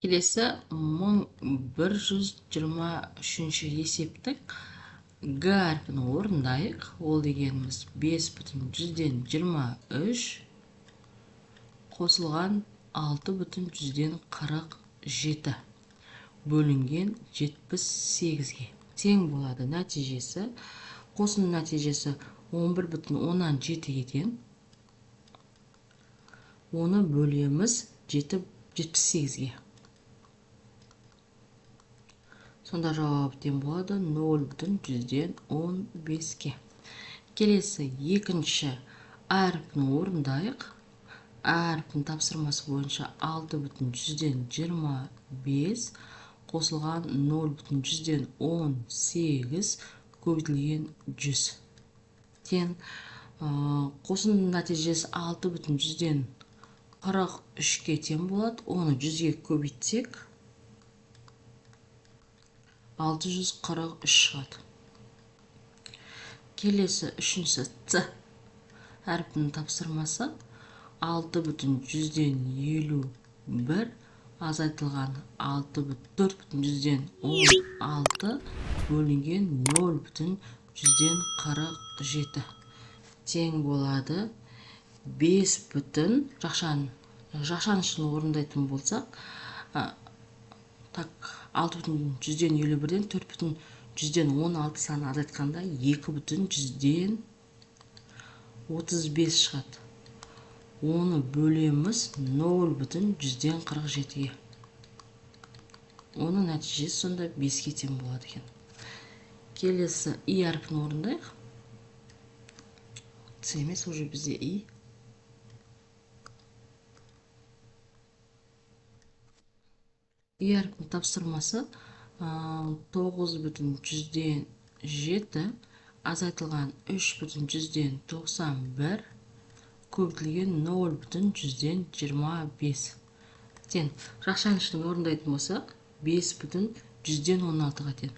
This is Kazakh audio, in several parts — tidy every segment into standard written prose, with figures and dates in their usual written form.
Келесі 1123 есептік Г әрпін орындайық. Ол дегеніміз 5,23 қосылған 6,47 бөлінген 78-ге тең болады. Нәтижесі, қосындың нәтижесі 11,7 тең. Оны бөлеміз 78-ге. Сонда жауап тең болады 0,15-ге. Келесі екінші әрпін орындайық. Әрпін тапсырмасы бойынша 6,25 қосылған 0,18 көбейтілген 100 тең. Қосындың нәтижесі 6,43-ге тең болады. Оны 100-ге көбейтсек 643 шығады. Келесі үшінші Ц әрпінің тапсырмасы 6,151 азайтылған 4,16 бөлінген 0,147 тең болады 5 жақшаны үшін орындайтын болсақ, 6,151-ден 4,116 саны азайтқанда 2,135 шығады. Оны бөлеміз 0,147-ге. Оның нәтижесі сонда 5-ге тең болады екен. Келесі И әрпін орындайық. С емес, уже бізде И. И әрпін тапсырмасы 9,7 азайтылған 3,191 көбейтілген 0,125 тең. Жақшаны үшін орындайтын болсақ 5,116-ға тең.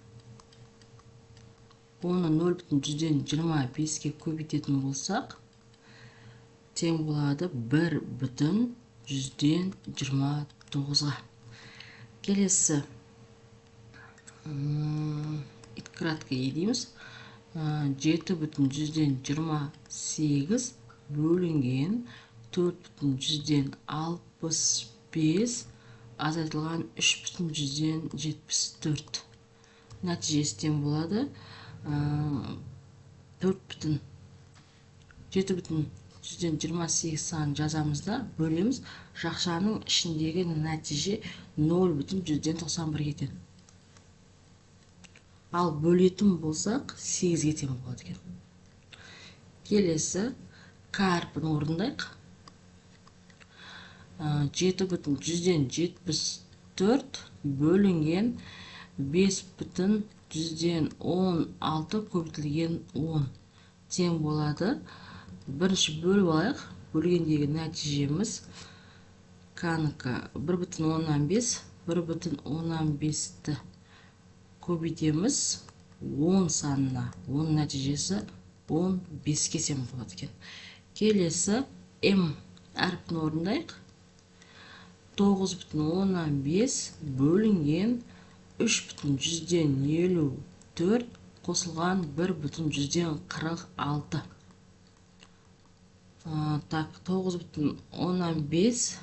Оны 0,125-ге көбейтетін болсақ тең болады 1,129-ға. Келесі краткий дейміз. 7,128 бөлінген 4,165 азайтылған 3,174. Нәтижесі тең болады 7,128 санын жазамызда бөлеміз. Жақшаның ішіндегі нәтиже 0,191-ге тең. Ал бөлетін болсақ 8-ге тең болады екен. Келесі К әрпін орындайық. 7,174 бөлінген 5,116 көбейтілген 10 тең болады. Бірінші бөліп алайық. Бөлгендегі нәтижеміз К-нікі 1,15, 1,15-ті көбейтеміз 10 санына. Оның нәтижесі 15-ге тең болады екен. Келесі М әрпін орындайық. 9,15 бөлінген 3,154 қосылған 1,146. 9,15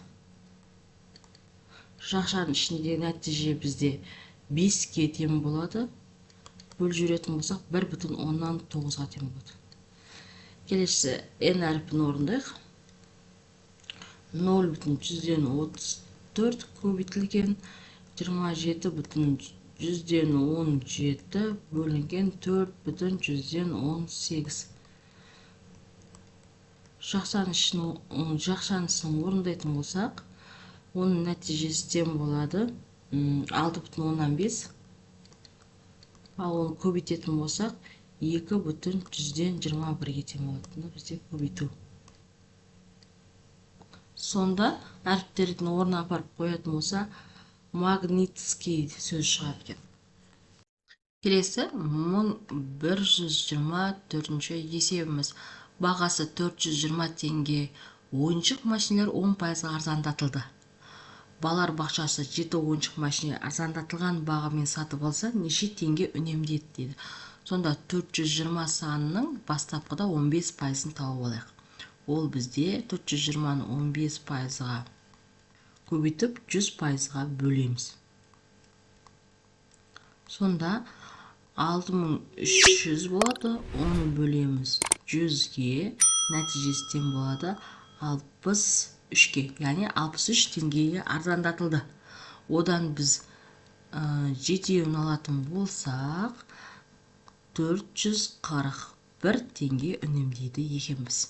жақшаның ішіндегі нәтиже бізде 5-ге тең болады. Бөліп жүретін болсақ 1,9-ға тең болады. Келесі Н әрпін орындайық. 0,134 көбейтілген 27,117 бөлінген 4,118. Жақшанысын орындайтын болсақ, оның нәтижесі тең болады 6,15. Ал оны көбейтетін болсақ 2,121-ге тең болады. Бізде көбейту. Сонда әріптердің орнына апарып қоятын болса, магнитский сөз шығады екен. Келесі 1124 есебіміз. Бағасы 420 теңге. Ойыншық машинелер 10% арзандатылды. балар бақшасы 7 ойыншық машина арзандатылған бағамен сатып алса неше теңге үнемдеді дейді. Сонда 420 санының бастапқыда 15%-ын тауып алайық. Ол бізде 420-ны 15%-ға көбейтіп 100%-ға бөлеміз. Сонда 6300 болады, оны бөлеміз 100-ге, нәтижесі тең болады 63-ке, яғни 63 теңгеге арзандатылды. Одан біз 7-еуін алатын болсақ 441 теңге үнемдейді екенбіз.